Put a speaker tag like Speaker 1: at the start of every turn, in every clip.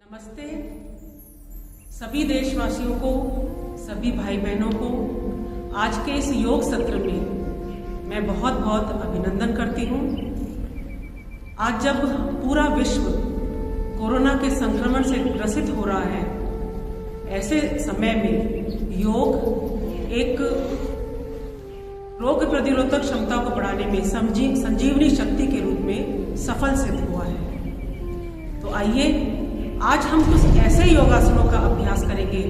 Speaker 1: नमस्ते सभी देशवासियों को, सभी भाई बहनों को आज के इस योग सत्र में मैं बहुत बहुत अभिनंदन करती हूँ। आज जब पूरा विश्व कोरोना के संक्रमण से ग्रसित हो रहा है, ऐसे समय में योग एक रोग प्रतिरोधक क्षमता को बढ़ाने में संजीवनी शक्ति के रूप में सफल सिद्ध हुआ है। तो आइए आज हम कुछ ऐसे योगासनों का अभ्यास करेंगे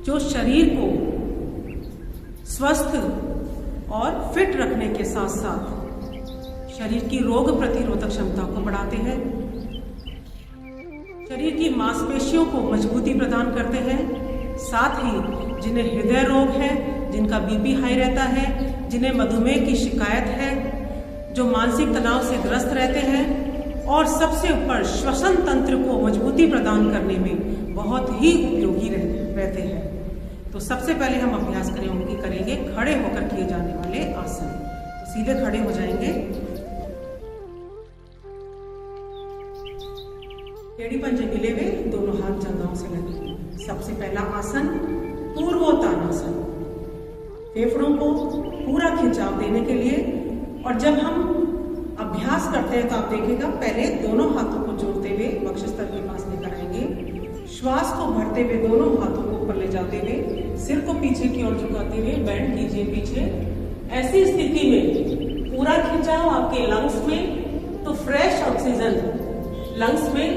Speaker 1: जो शरीर को स्वस्थ और फिट रखने के साथ साथ शरीर की रोग प्रतिरोधक क्षमता को बढ़ाते हैं, शरीर की मांसपेशियों को मजबूती प्रदान करते हैं, साथ ही जिन्हें हृदय रोग है, जिनका बीपी हाई रहता है, जिन्हें मधुमेह की शिकायत है, जो मानसिक तनाव से ग्रस्त रहते हैं और सबसे ऊपर श्वसन तंत्र को मजबूती प्रदान करने में बहुत ही उपयोगी रहते हैं। तो सबसे पहले हम अभ्यास करेंगे खड़े होकर किए जाने वाले आसन। तो सीधे खड़े हो जाएंगे, टेढ़ी पंजे मिले हुए, दोनों हाथ जंघाओं से लगे। सबसे पहला आसन पूर्वोत्तानासन, फेफड़ों को पूरा खिंचाव देने के लिए। और जब हम अभ्यास करते हैं तो आप देखिएगा, पहले दोनों हाथों को जोड़ते हुए वक्षस्थल के पास लेकर आएंगे, श्वास को भरते हुए दोनों हाथों को ऊपर ले जाते हुए सिर को पीछे की ओर झुकाते हुए बैंड कीजिए पीछे। ऐसी स्थिति में पूरा खिंचाव आपके लंग्स में, तो फ्रेश ऑक्सीजन लंग्स में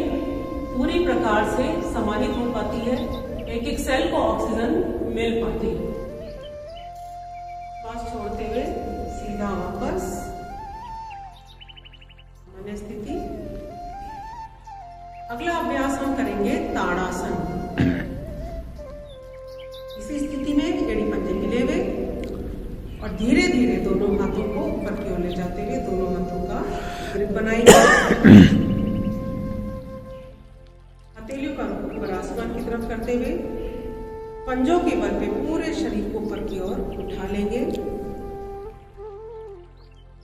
Speaker 1: पूरी प्रकार से समाहित हो पाती है, एक एक सेल को ऑक्सीजन मिल पाती है। श्वास छोड़ते हुए सीधा वापस स्थिति। अगला अभ्यास हम करेंगे ताड़ासन। इसी स्थिति में एड़ी पंजे मिले हुए और धीरे धीरे दोनों हाथों को ऊपर की ओर ले जाते हुए दोनों हाथों का ग्रिप बनाएंगे। हथेलियों का रुख ऊपर आसमान की तरफ करते हुए पंजों के बल पे पूरे शरीर को ऊपर की ओर उठा लेंगे।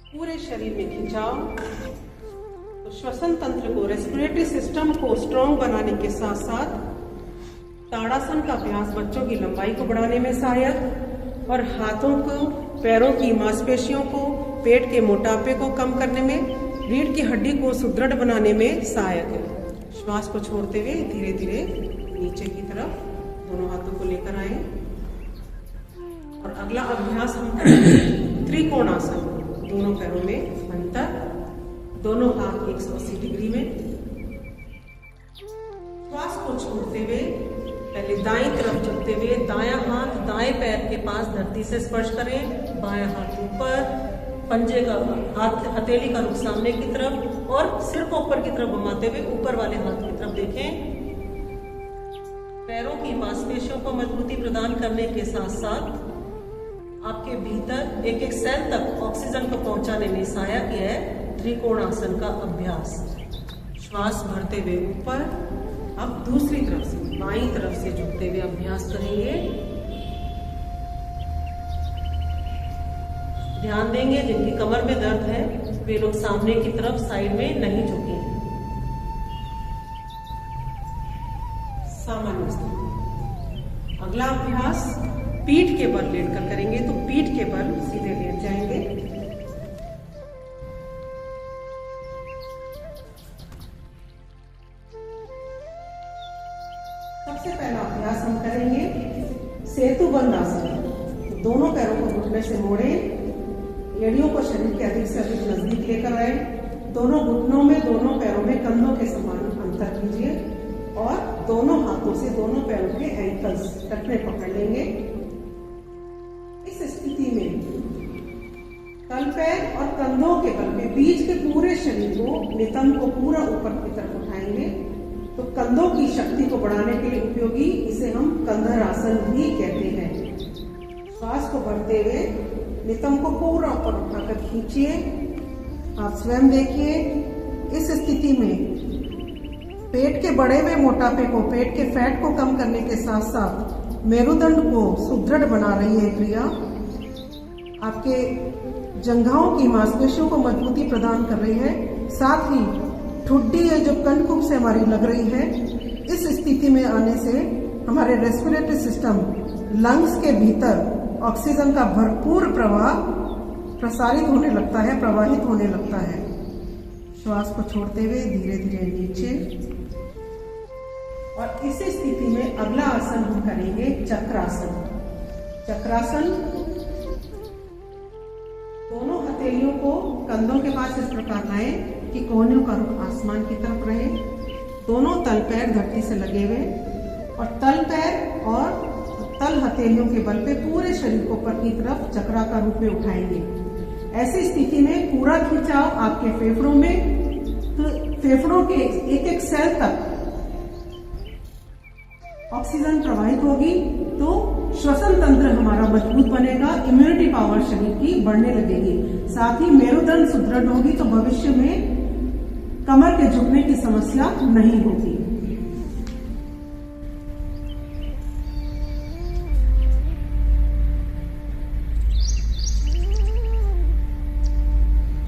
Speaker 1: पूरे शरीर में खिंचाव श्वसन तंत्र को, रेस्पिरेटरी सिस्टम को स्ट्रॉन्ग बनाने के साथ साथ ताड़ासन का अभ्यास बच्चों की लंबाई को बढ़ाने में सहायक और हाथों को, पैरों की मांसपेशियों को, पेट के मोटापे को कम करने में, रीढ़ की हड्डी को सुदृढ़ बनाने में सहायक है। श्वास को छोड़ते हुए धीरे धीरे नीचे की तरफ दोनों हाथों को लेकर आए। और अगला अभ्यास हम करेंगे त्रिकोणासन। दोनों पैरों में अंतर, दोनों हाथ 180 डिग्री में। श्वास को छोड़ते हुए पहले दाईं तरफ झुकते हुए दायां हाथ दाएं पैर के पास धरती से स्पर्श करें, बायां हाथ ऊपर, पंजे का हाथ हथेली का रुख सामने की तरफ और सिर को ऊपर की तरफ घुमाते हुए ऊपर वाले हाथ की तरफ देखें। पैरों की मांसपेशियों को मजबूती प्रदान करने के साथ साथ आपके भीतर एक एक सेल तक ऑक्सीजन को पहुंचाने में सहायक है त्रिकोणासन का अभ्यास। श्वास भरते हुए ऊपर, अब दूसरी तरफ से बाईं तरफ से झुकते हुए अभ्यास करेंगे। ध्यान देंगे जिनकी कमर में दर्द है वे लोग सामने की तरफ साइड में नहीं झुकें। सामान्य स्थिति। अगला अभ्यास पीठ के बल लेटकर करेंगे, तो पीठ के बल सीधे लेट जाएंगे। सबसे पहला अभ्यास हम करेंगे सेतुबंध आसन। दोनों पैरों को घुटने से मोड़े, एड़ियों को शरीर के अधिक से अधिक नजदीक लेकर आए, दोनों घुटनों में, दोनों पैरों में कंधों के समान अंतर कीजिए और दोनों हाथों से दोनों पैरों के एंकल्स कटने पकड़ लेंगे। इस स्थिति में तल पैर और कंधों के बल पे बीच के पूरे शरीर को, नितंब को पूरा ऊपर की तरफ उठाएंगे। तो कंधों की शक्ति को बढ़ाने के लिए उपयोगी, इसे हम कंधर आसन भी कहते हैं। श्वास को भरते हुए नितंब को पूरा ऊपर उठाकर खींचिए। आप स्वयं देखिए, इस स्थिति में पेट के बढ़े हुए मोटापे को, पेट के फैट को कम करने के साथ साथ मेरुदंड को सुदृढ़ बना रही है क्रिया। आपके जंघाओं की मांसपेशियों को मजबूती प्रदान कर रही है, साथ ही ठुड्डी है जो कंठकूप से हमारी लग रही है, इस स्थिति में आने से हमारे रेस्पिरेटरी सिस्टम, लंग्स के भीतर ऑक्सीजन का भरपूर प्रवाह प्रसारित होने लगता है, प्रवाहित होने लगता है। श्वास को छोड़ते हुए धीरे धीरे नीचे। और इसी स्थिति में अगला आसन हम करेंगे चक्रासन। चक्रासन, दोनों हथेलियों को कंधों के पास इस प्रकार लाएं कि कोहनियों का रुख आसमान की तरफ रहे। दोनों तल पैर धरती से लगे हुए और तल पैर और तल हथेलियों के बल पे पूरे शरीर को ऊपर की तरफ चक्राकार रूप में उठाएंगे। ऐसी स्थिति में पूरा खिंचाव आपके फेफड़ों में, तो फेफड़ों के एक एक सेल तक ऑक्सीजन प्रवाहित होगी, तो श्वसन तंत्र हमारा मजबूत बनेगा, इम्यूनिटी पावर शरीर की बढ़ने लगेगी। साथ ही मेरुदंड सुदृढ़ होगी, तो भविष्य में कमर के झुकने की समस्या नहीं होगी।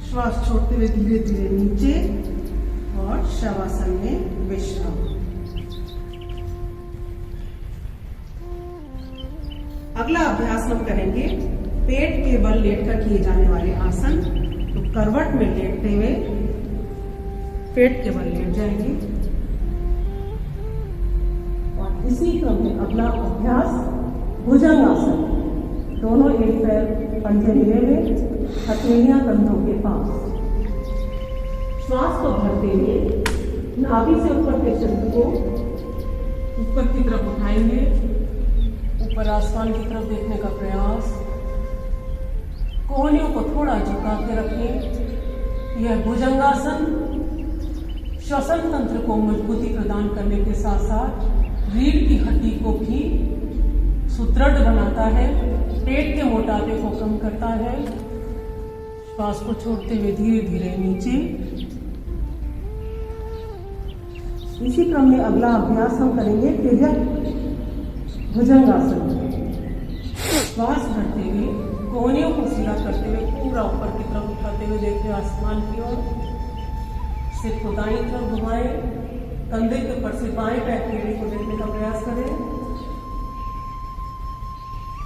Speaker 1: श्वास छोड़ते हुए धीरे धीरे नीचे और शवासन में विश्राम। अगला अभ्यास हम करेंगे पेट के बल लेटकर किए जाने वाले आसन। तो करवट में लेटते हुए पेट के बल लेट जाएंगे और इसी क्रम में अगला अभ्यास भुजंगासन। दोनों एक पैर पंजे मिले हुए, हथेलियां कंधों के पास। श्वास को भरते हुए नाभि से ऊपर के शरीर को ऊपर की तरफ उठाएंगे, ऊपर आसमान की तरफ देखने का प्रयास। कोहनियों को थोड़ा झुका के रखें। यह भुजंगासन श्वसन तंत्र को मजबूती प्रदान करने के साथ साथ रीढ़ की हड्डी को भी सुदृढ़ बनाता है, पेट के मोटापे को कम करता है। श्वास को छोड़ते हुए धीरे धीरे नीचे। इसी क्रम में अगला अभ्यास हम करेंगे तिर्यक भुजंगासन। श्वास भरते हुए कोहनियों को सीधा करते हुए पूरा ऊपर की तरफ उठाते हुए देखिए आसमान की ओर। सिर को दाईं तरफ घुमाएं, कंधे के ऊपर से बाएं पैर की एड़ी को देखने का प्रयास करें।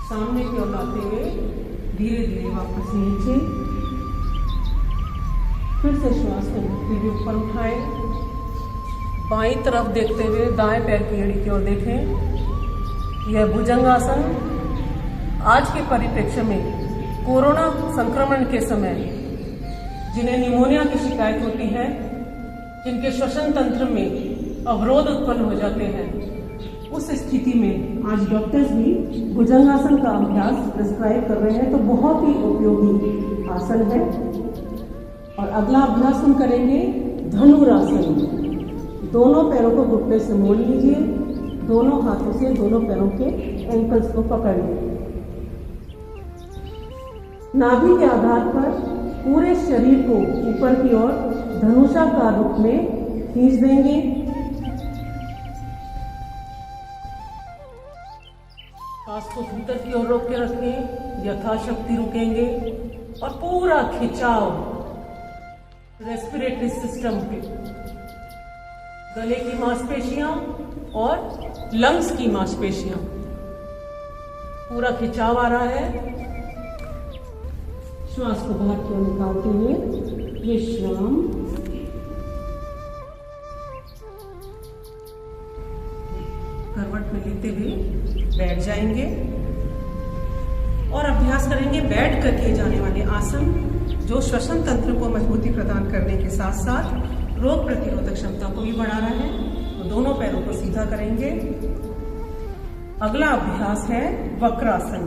Speaker 1: सामने की ओर लाते हुए धीरे धीरे वापस नीचे। फिर से श्वास को भरते हुए ऊपर उठाएं, बाईं तरफ देखते हुए दाएं पैर की एड़ी की ओर देखें। यह भुजंगासन आज के परिप्रेक्ष्य में कोरोना संक्रमण के समय जिन्हें निमोनिया की शिकायत होती है, जिनके श्वसन तंत्र में अवरोध उत्पन्न हो जाते हैं, उस स्थिति में आज डॉक्टर्स भी भुजंगासन का अभ्यास प्रिस्क्राइब कर रहे हैं। तो बहुत ही उपयोगी आसन है। और अगला अभ्यास हम करेंगे धनुरासन। दोनों पैरों को घुटने से मोड़ लीजिए, दोनों हाथों से दोनों पैरों के एंकल्स को पकड़ लीजिए। नाभि के आधार पर पूरे शरीर को ऊपर की ओर धनुषाकार रूप में खींच देंगे। सांस को भीतर की ओर रोक के रखें, यथाशक्ति रुकेंगे और पूरा खिंचाव रेस्पिरेटरी सिस्टम पे, गले की मांसपेशियां और लंग्स की मांसपेशियां, पूरा खिंचाव आ रहा है। श्वास को बाहर की ओर निकालते हुए विश्राम। करवट में लेते हुए बैठ जाएंगे और अभ्यास करेंगे बैठ कर किए जाने वाले आसन, जो श्वसन तंत्र को मजबूती प्रदान करने के साथ साथ रोग प्रतिरोधक क्षमता को भी बढ़ा रहा है। तो दोनों पैरों को सीधा करेंगे। अगला अभ्यास है वक्रासन।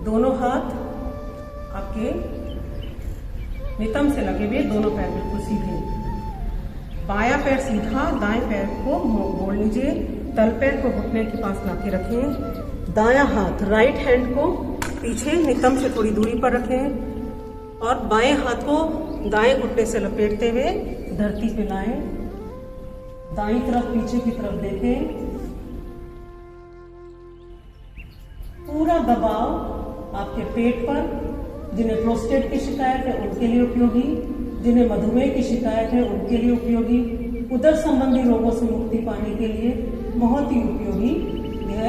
Speaker 1: दोनों हाथ आपके नितंब से लगे हुए, दोनों पैर बिल्कुल सीधे। बायां पैर सीधा, दाएं पैर को मोड़ लीजिए, तल पैर को घुटने के पास लाके रखें। दायां हाथ राइट हैंड को पीछे नितंब से थोड़ी दूरी पर रखें और बाएं हाथ को दाएं घुटने से लपेटते हुए धरती पे लाएं। दाईं तरफ पीछे की तरफ देखें। पूरा दबाव आपके पेट पर, जिन्हें प्रोस्टेट की शिकायत है उनके लिए उपयोगी, जिन्हें मधुमेह की शिकायत है उनके लिए उपयोगी, उदर संबंधी रोगों से मुक्ति पाने के लिए बहुत ही उपयोगी यह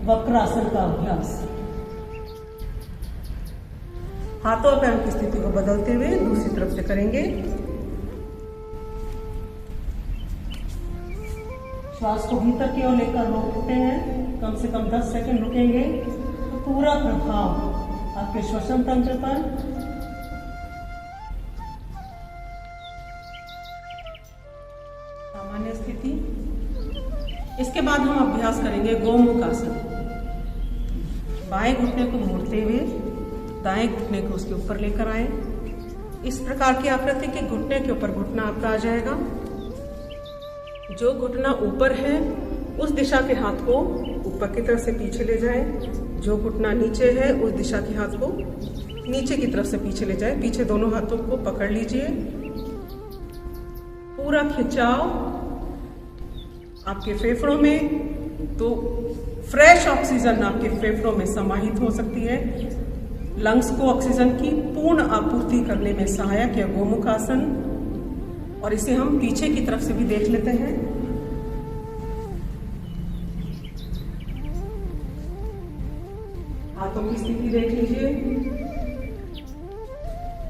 Speaker 1: वक्रासन का अभ्यास। हाथों और पैरों की स्थिति को बदलते हुए दूसरी तरफ से करेंगे। श्वास को भीतर की ओर लेकर रोकते हैं, कम से कम 10 सेकंड रुकेंगे तो पूरा प्रभाव आपके श्वसन तंत्र पर, सामान्य स्थिति। इसके बाद हम अभ्यास करेंगे गोमुख आसन। बाएं घुटने को मोड़ते हुए दाएं घुटने को उसके ऊपर लेकर आए। इस प्रकार की आकृति के घुटने के ऊपर घुटना आपका आ जाएगा। जो घुटना ऊपर है उस दिशा के हाथ को ऊपर की तरफ से पीछे ले जाएं। जो घुटना नीचे है उस दिशा के हाथ को नीचे की तरफ से पीछे ले जाएं। पीछे दोनों हाथों को पकड़ लीजिए। पूरा खिंचाव आपके फेफड़ों में, तो फ्रेश ऑक्सीजन आपके फेफड़ों में समाहित हो सकती है। लंग्स को ऑक्सीजन की पूर्ण आपूर्ति करने में सहायक है गोमुख आसन। और इसे हम पीछे की तरफ से भी देख लेते हैं। हाथों की स्थिति देख लीजिए।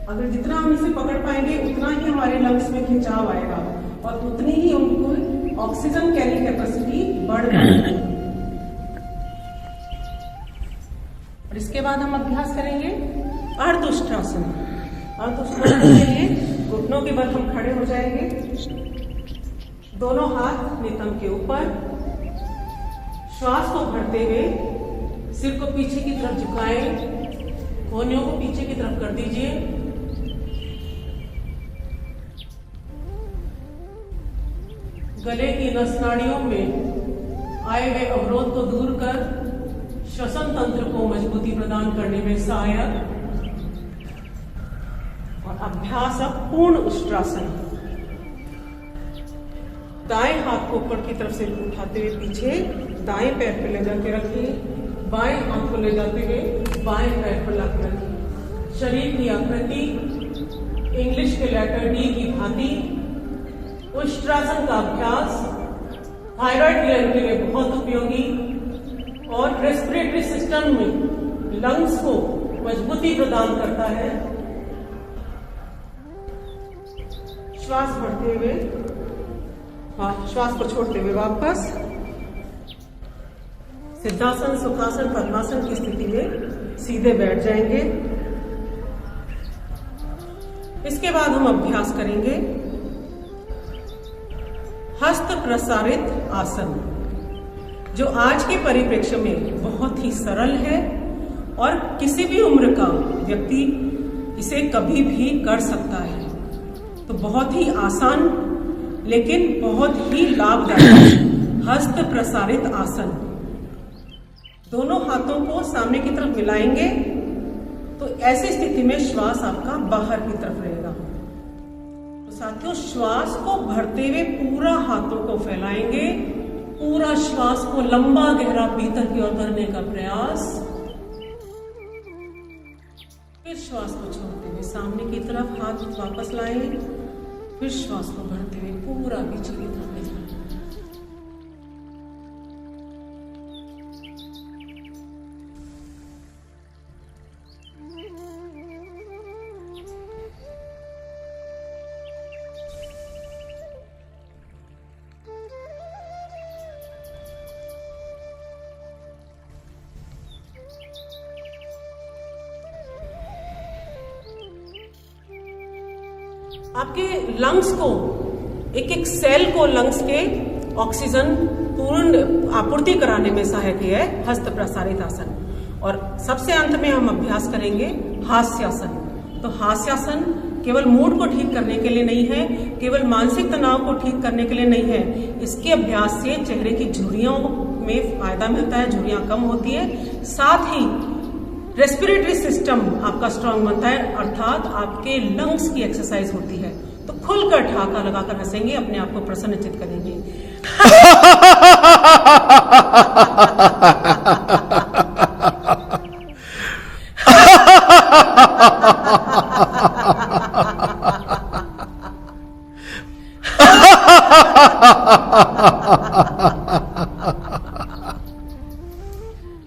Speaker 1: अगर जितना हम इसे पकड़ पाएंगे उतना ही हमारे लंग्स में खिंचाव आएगा और उतनी ही उनको ऑक्सीजन कैरी कैपेसिटी बढ़ जाएगी। और इसके बाद हम अभ्यास करेंगे अर्धउष्ट्रासन। अर्धउष्ट्रासन के लिए घुटनों के बल हम खड़े हो जाएंगे। दोनों हाथ नितंब के ऊपर, श्वास को भरते हुए सिर को पीछे की तरफ झुकाएं, कोहनियों को पीछे की तरफ कर दीजिए। गले की नस नाड़ियों में आए हुए अवरोध को दूर कर श्वसन तंत्र को मजबूती प्रदान करने में सहायक। और अभ्यास अब पूर्ण उष्ट्रासन। दाएं हाथ को ऊपर की तरफ से उठाते हुए पीछे दाएं पैर पर ले जाके रखिए। बाएं हाथ को ले जाते हुए बाएं पैर पर लाकर रखिए। शरीर की आकृति इंग्लिश के लेटर डी की भांति। उष्ट्रासन का अभ्यास थायराइड ग्लैंड के लिए बहुत उपयोगी और रेस्पिरेटरी सिस्टम में लंग्स को मजबूती प्रदान करता है। श्वास भरते हुए, श्वास को छोड़ते हुए वापस सिद्धासन, सुखासन, पद्मासन की स्थिति में सीधे बैठ जाएंगे। इसके बाद हम अभ्यास करेंगे हस्त प्रसारित आसन, जो आज के परिप्रेक्ष्य में बहुत ही सरल है और किसी भी उम्र का व्यक्ति इसे कभी भी कर सकता है। तो बहुत ही आसान लेकिन बहुत ही लाभदायक हस्त प्रसारित आसन। दोनों हाथों को सामने की तरफ मिलाएंगे तो ऐसी स्थिति में श्वास आपका बाहर की तरफ रहेगा। तो साथियों, श्वास को भरते हुए पूरा हाथों को फैलाएंगे। पूरा श्वास को लंबा गहरा भीतर की ओर करने का प्रयास। फिर श्वास को छोड़ते हुए सामने की तरफ हाथ वापस लाएं। फिर श्वास को भरते हुए पूरा पीछे की तरफ ले जाएं। आपके लंग्स को, एक एक सेल को लंग्स के ऑक्सीजन पूर्ण आपूर्ति कराने में सहायक है हस्त प्रसारित आसन। और सबसे अंत में हम अभ्यास करेंगे हास्यासन। तो हास्यासन केवल मूड को ठीक करने के लिए नहीं है, केवल मानसिक तनाव को ठीक करने के लिए नहीं है। इसके अभ्यास से चेहरे की झुर्रियों में फायदा मिलता है, झुर्रियां कम होती है। साथ ही रेस्पिरेटरी सिस्टम आपका स्ट्रांग बनता है, अर्थात आपके लंग्स की एक्सरसाइज होती है। तो खुलकर ठहाका लगाकर हंसेंगे, अपने आप को प्रसन्नचित करेंगे।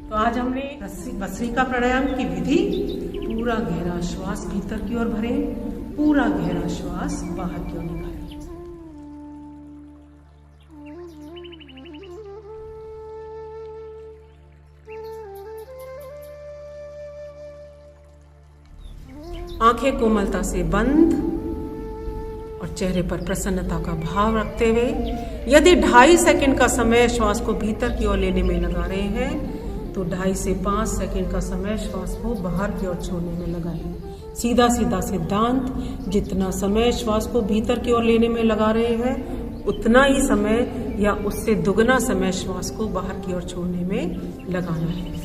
Speaker 1: तो आज हमने भस्त्रिका प्राणायाम की विधि, पूरा गहरा श्वास भीतर की ओर भरें, पूरा गहरा श्वास बाहर की ओर निकालें। आंखें कोमलता से बंद और चेहरे पर प्रसन्नता का भाव रखते हुए, यदि 2.5 सेकंड का समय श्वास को भीतर की ओर लेने में लगा रहे हैं तो 2.5 से 5 सेकंड का समय श्वास को बाहर की ओर छोड़ने में लगाएं। सीधा सीधा सिद्धांत, जितना समय श्वास को भीतर की ओर लेने में लगा रहे हैं उतना ही समय या उससे दुगना समय श्वास को बाहर की ओर छोड़ने में लगाना है।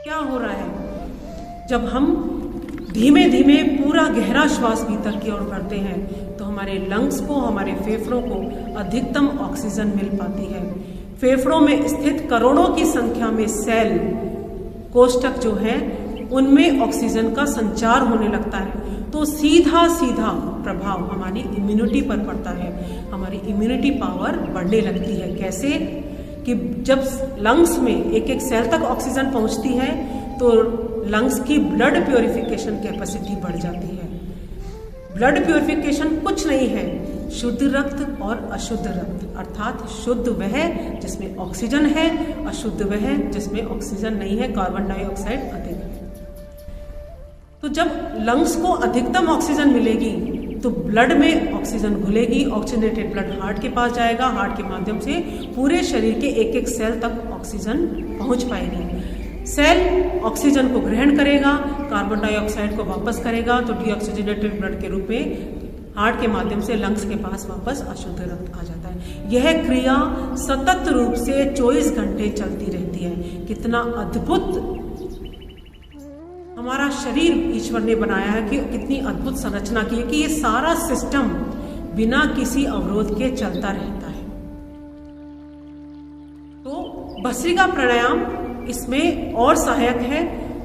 Speaker 1: क्या हो रहा है जब हम धीमे धीमे पूरा गहरा श्वास भीतर की ओर भरते हैं तो हमारे लंग्स को, हमारे फेफड़ों को अधिकतम ऑक्सीजन मिल पाती है। फेफड़ों में स्थित करोड़ों की संख्या में सेल, कोष्ठक जो है, उनमें ऑक्सीजन का संचार होने लगता है तो सीधा सीधा प्रभाव हमारी इम्यूनिटी पर पड़ता है। हमारी इम्यूनिटी पावर बढ़ने लगती है। कैसे कि जब लंग्स में एक एक सेल तक ऑक्सीजन पहुंचती है तो लंग्स की ब्लड प्योरिफिकेशन कैपेसिटी बढ़ जाती है। ब्लड प्योरिफिकेशन कुछ नहीं है, शुद्ध रक्त और अशुद्ध रक्त, अर्थात शुद्ध वह जिसमें ऑक्सीजन है, अशुद्ध वह जिसमें ऑक्सीजन नहीं है, कार्बन डाइऑक्साइड अधिक है। तो जब लंग्स को अधिकतम ऑक्सीजन मिलेगी तो ब्लड में ऑक्सीजन घुलेगी, ऑक्सीजनेटेड ब्लड हार्ट के पास जाएगा, हार्ट के माध्यम से पूरे शरीर के एक एक सेल तक ऑक्सीजन पहुंच पाएगी। सेल ऑक्सीजन को ग्रहण करेगा, कार्बन डाइऑक्साइड को वापस करेगा तो डीऑक्सीजनेटेड ब्लड के रूप में हार्ट के माध्यम से लंग्स के पास वापस अशुद्ध रक्त आ जाता है। यह क्रिया सतत रूप से 24 घंटे चलती रहती है। कितना अद्भुत हमारा शरीर ईश्वर ने बनाया है, कि कितनी अद्भुत संरचना की है कि ये सारा सिस्टम बिना किसी अवरोध के चलता रहता है। तो भस्त्रिका प्राणायाम इसमें और सहायक है।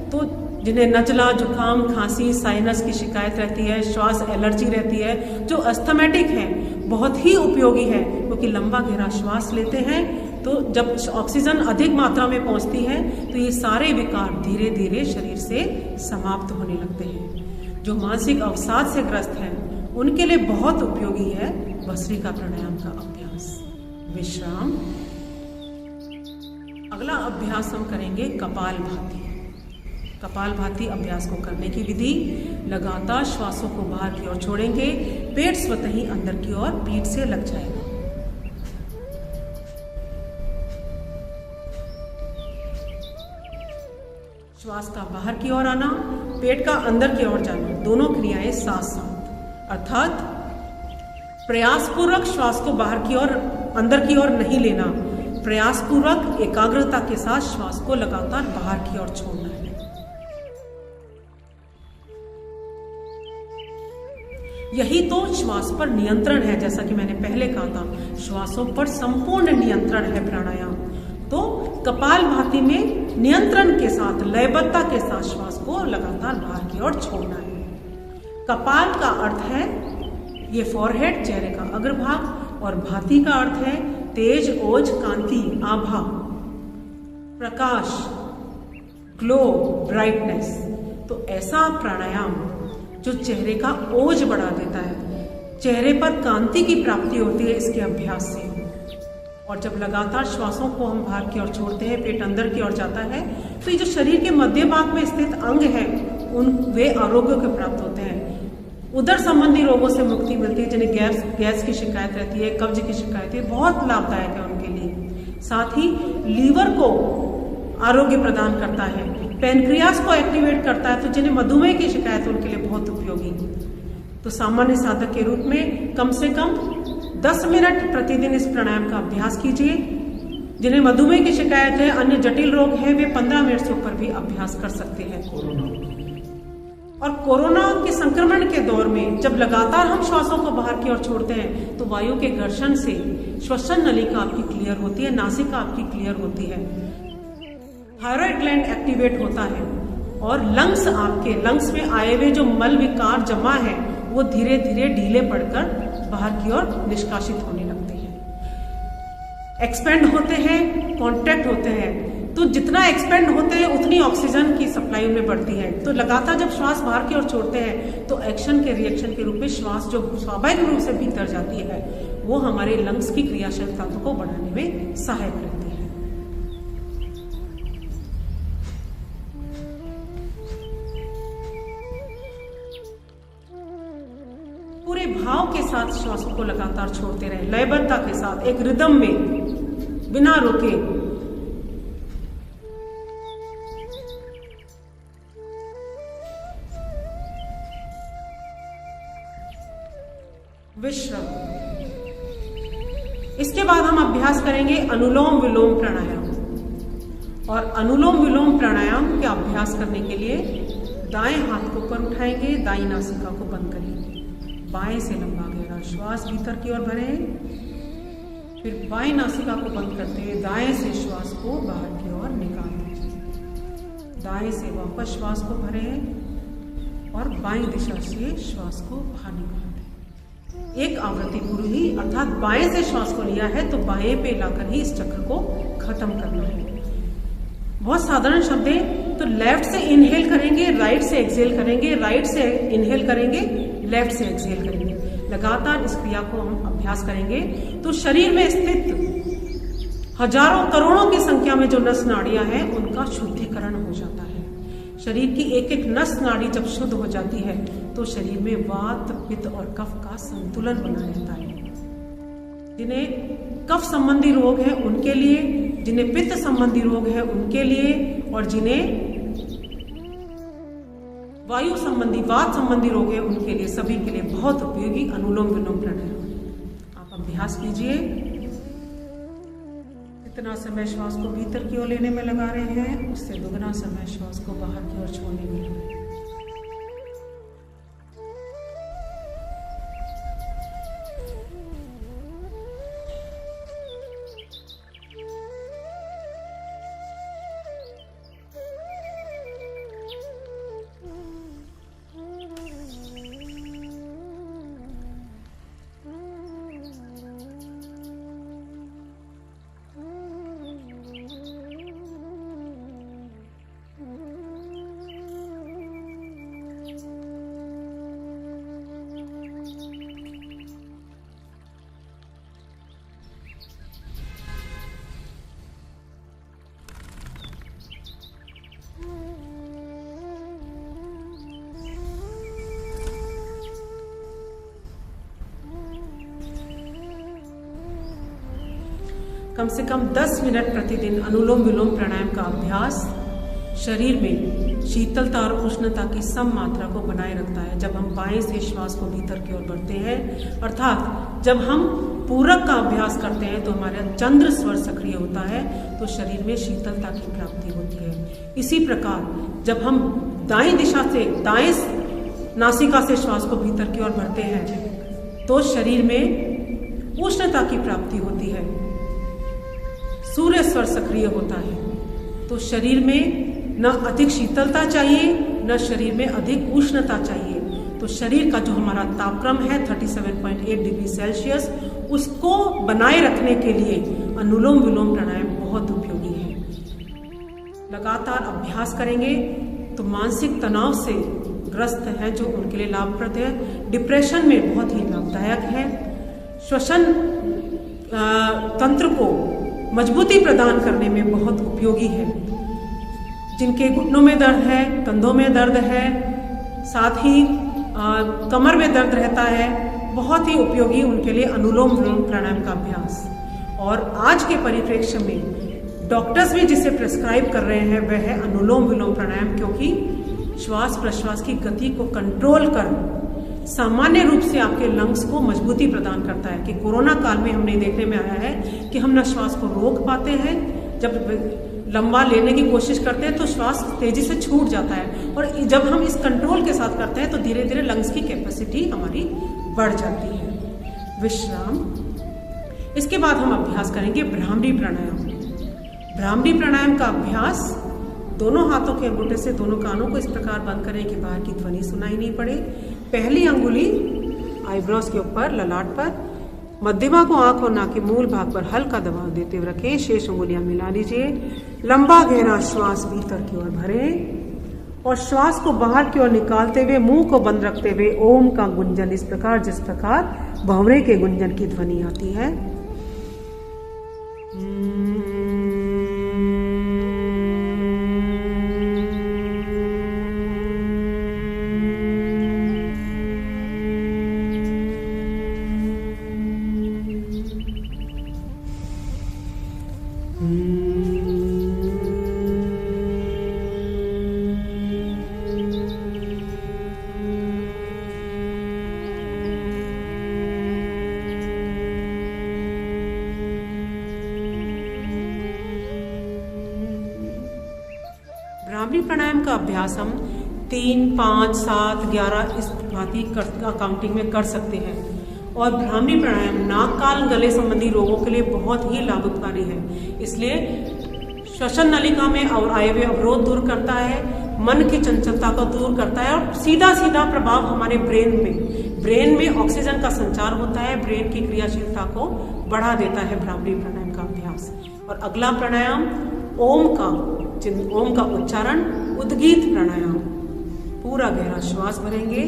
Speaker 1: तो जिन्हें नजला, जुकाम, खांसी, साइनस की शिकायत रहती है, श्वास एलर्जी रहती है, जो अस्थमेटिक है, बहुत ही उपयोगी है क्योंकि लंबा गहरा श्वास लेते हैं तो जब ऑक्सीजन अधिक मात्रा में पहुंचती है तो ये सारे विकार धीरे धीरे शरीर से समाप्त होने लगते हैं। जो मानसिक अवसाद से ग्रस्त हैं उनके लिए बहुत उपयोगी है भस्त्रिका प्राणायाम का अभ्यास। विश्राम। अगला अभ्यास हम करेंगे कपालभाति। कपालभाति अभ्यास को करने की विधि, लगातार श्वासों को बाहर की ओर छोड़ेंगे, पेट स्वतः ही अंदर की ओर पीठ से लग जाएगा। श्वास का बाहर की ओर आना, पेट का अंदर की ओर जाना, दोनों क्रियाएं साथ साथ, अर्थात प्रयासपूर्वक श्वास को बाहर की ओर, अंदर की ओर नहीं लेना, प्रयासपूर्वक एकाग्रता के साथ श्वास को लगातार बाहर की ओर छोड़ना है। यही तो श्वास पर नियंत्रण है। जैसा कि मैंने पहले कहा था, श्वासों पर संपूर्ण नियंत्रण है प्राणायाम। तो कपालभाति में नियंत्रण के साथ, लयबद्धता के साथ श्वास को लगातार बाहर की ओर छोड़ना है। कपाल का अर्थ है ये फॉरहेड, चेहरे का अग्रभाग, और भाति का अर्थ है तेज, ओज, कांति, आभा, प्रकाश, ग्लो, ब्राइटनेस। तो ऐसा प्राणायाम जो चेहरे का ओज बढ़ा देता है, चेहरे पर कांति की प्राप्ति होती है इसके अभ्यास से। और जब लगातार श्वासों को हम बाहर की ओर छोड़ते हैं, पेट अंदर की ओर जाता है, तो ये जो शरीर के मध्य भाग में स्थित अंग हैं वे आरोग्य को प्राप्त होते हैं। उदर संबंधी रोगों से मुक्ति मिलती है, जिन्हें गैस की शिकायत रहती है, कब्ज की शिकायत है, बहुत लाभदायक है उनके लिए। साथ ही लीवर को आरोग्य प्रदान करता है, पैनक्रियास को एक्टिवेट करता है, तो जिन्हें मधुमेह की शिकायत है उनके लिए बहुत उपयोगी। तो सामान्य साधक के रूप में कम से कम 10 मिनट प्रतिदिन इस प्राणायाम का अभ्यास कीजिए। जिन्हें मधुमेह की शिकायत है, अन्य जटिल रोग है, वे 15 मिनट से ऊपर भी अभ्यास कर सकते हैं। और कोरोना के संक्रमण के दौर में जब लगातार हम श्वासों को बाहर की ओर छोड़ते हैं तो वायु के घर्षण से श्वसन नलिका आपकी क्लियर होती है, नासिका आपकी क्लियर होती है, थायराइड ग्लैंड एक्टिवेट होता है और लंग्स में आए हुए जो मल विकार जमा है वो धीरे धीरे ढीले पड़कर बाहर की ओर निष्कासित होने लगते हैं, एक्सपेंड होते हैं, कॉन्ट्रैक्ट होते हैं। तो जितना एक्सपेंड होते हैं उतनी ऑक्सीजन की सप्लाई उनमें बढ़ती है। तो लगातार जब श्वास बाहर की ओर छोड़ते हैं तो एक्शन के रिएक्शन के रूप में श्वास जो स्वाभाविक रूप से भीतर जाती है वो हमारे लंग्स की क्रियाशीलता को बढ़ाने में सहायक रहती है। पूरे भाव के साथ श्वास को लगातार छोड़ते रहे, लयबद्धता के साथ, एक रिदम में, बिना रुके। विश्राम। इसके बाद हम अभ्यास करेंगे अनुलोम विलोम प्राणायाम। और अनुलोम विलोम प्राणायाम के अभ्यास करने के लिए दाएं हाथ को ऊपर उठाएंगे, दाईं नासिका को बंद करेंगे, बाएं से लंबा गहरा श्वास भीतर की ओर भरें, फिर बाएं नासिका को बंद करते हुए दाएं से श्वास को बाहर की ओर निकाल दीजिए। दाएं से वापस श्वास को भरें और बाईं दिशा से श्वास को बाहर निकाल दें। एक आवृत्ति पूरी हुई, अर्थात बाएं से श्वास को लिया है तो बाएं पे लाकर ही इस चक्र को खत्म करना है। बहुत साधारण शब्द है। तो लेफ्ट से इनहेल करेंगे, राइट से एक्सहेल करेंगे, राइट से इनहेल करेंगे, लेफ्ट से एक्सहेल करेंगे। लगातार इस क्रिया को हम अभ्यास करेंगे तो शरीर में स्थित हजारों करोड़ों की संख्या में जो नस नाड़ियां हैं उनका शुद्धिकरण हो जाता है। शरीर की एक एक नस नाड़ी जब शुद्ध हो जाती है तो शरीर में वात, पित्त और कफ का संतुलन बना रहता है। जिन्हें कफ संबंधी रोग है उनके लिए, जिन्हें पित्त संबंधी रोग है उनके लिए, और जिन्हें वायु संबंधी, वात संबंधी रोग है उनके लिए, सभी के लिए बहुत उपयोगी अनुलोम विलोम प्राणायाम। आप अभ्यास कीजिए। जितना समय श्वास को भीतर की ओर लेने में लगा रहे हैं उससे दुगना समय श्वास को बाहर की ओर छोड़ने में लगाएं। कम से कम 10 मिनट प्रतिदिन अनुलोम विलोम प्राणायाम का अभ्यास शरीर में शीतलता और उष्णता की सम मात्रा को बनाए रखता है। जब हम बाएं से श्वास को भीतर की ओर बढ़ते हैं, अर्थात जब हम पूरक का अभ्यास करते हैं तो हमारा चंद्र स्वर सक्रिय होता है तो शरीर में शीतलता की प्राप्ति होती है। इसी प्रकार जब हम दाएं दिशा से, दाएं नासिका से श्वास को भीतर की ओर भरते हैं तो शरीर में उष्णता की प्राप्ति होती है, सूर्य स्वर सक्रिय होता है। तो शरीर में न अधिक शीतलता चाहिए, न शरीर में अधिक उष्णता चाहिए। तो शरीर का जो हमारा तापक्रम है 37.8 डिग्री सेल्सियस, उसको बनाए रखने के लिए अनुलोम विलोम प्राणायाम बहुत उपयोगी है। लगातार अभ्यास करेंगे तो मानसिक तनाव से ग्रस्त हैं जो उनके लिए लाभप्रद है, डिप्रेशन में बहुत ही लाभदायक है, श्वसन तंत्र को मजबूती प्रदान करने में बहुत उपयोगी है। जिनके घुटनों में दर्द है, कंधों में दर्द है, साथ ही कमर में दर्द रहता है, बहुत ही उपयोगी उनके लिए अनुलोम विलोम प्राणायाम का अभ्यास। और आज के परिप्रेक्ष्य में डॉक्टर्स भी जिसे प्रेस्क्राइब कर रहे हैं वह है अनुलोम विलोम प्राणायाम, क्योंकि श्वास प्रश्वास की गति को कंट्रोल कर सामान्य रूप से आपके लंग्स को मजबूती प्रदान करता है। कि कोरोना काल में हमने देखने में आया है कि हम न श्वास को रोक पाते हैं, जब लंबा लेने की कोशिश करते हैं तो श्वास तेजी से छूट जाता है, और जब हम इस कंट्रोल के साथ करते हैं तो धीरे धीरे लंग्स की कैपेसिटी हमारी बढ़ जाती है। विश्राम। इसके बाद हम अभ्यास करेंगे भ्रामरी प्राणायाम। भ्रामरी प्राणायाम का अभ्यास दोनों हाथों के अंगूठे से दोनों कानों को इस प्रकार बंद करें कि बाहर की ध्वनि सुनाई नहीं पड़े। पहली अंगुली आईब्रोज के ऊपर, ललाट पर, मध्यमा को आंख और नाक के मूल भाग पर हल्का दबाव देते हुए रखें। शेष उंगलियां मिला लीजिए। लंबा गहरा श्वास भीतर की ओर भरें और श्वास को बाहर की ओर निकालते हुए मुंह को बंद रखते हुए ओम का गुंजन इस प्रकार, जिस प्रकार भंवरे के गुंजन की ध्वनि आती है। ब्राह्मणी प्राणायाम का अभ्यास हम 3, 5, 7, 11 इस भांति काउंटिंग में कर सकते हैं। और ब्राह्मणी प्राणायाम नाक कान गले संबंधी रोगों के लिए बहुत ही लाभकारी है। इसलिए श्वसन नलिका में आयव्य अवरोध दूर करता है, मन की चंचलता को दूर करता है और सीधा सीधा प्रभाव हमारे ब्रेन में ऑक्सीजन का संचार होता है, ब्रेन की क्रियाशीलता को बढ़ा देता है ब्राह्मणी प्राणायाम का अभ्यास। और अगला प्राणायाम ओम का उच्चारण, उद्गीत प्राणायाम। पूरा गहरा श्वास भरेंगे।